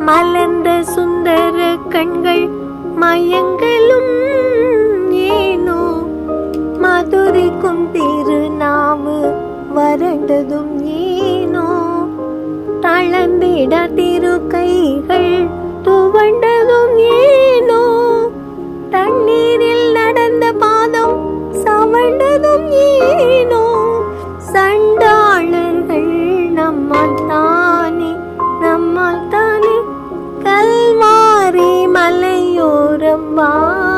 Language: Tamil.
மலர்ந்த சுந்தர கண்கள் மயங்களும் ஏனோ, மதுரைக்கும் திருநாவு வறண்டதும் ஏனோ, தளர்ந்திட திரு கைகள் துவண்டதும் ஏனோ, தண்ணீரில் நடந்த பாதம் சவண்டதும் ஏனோ, சண்டாளர்கள் நம்மால் தானே கல்வாரி மலையோரம் வா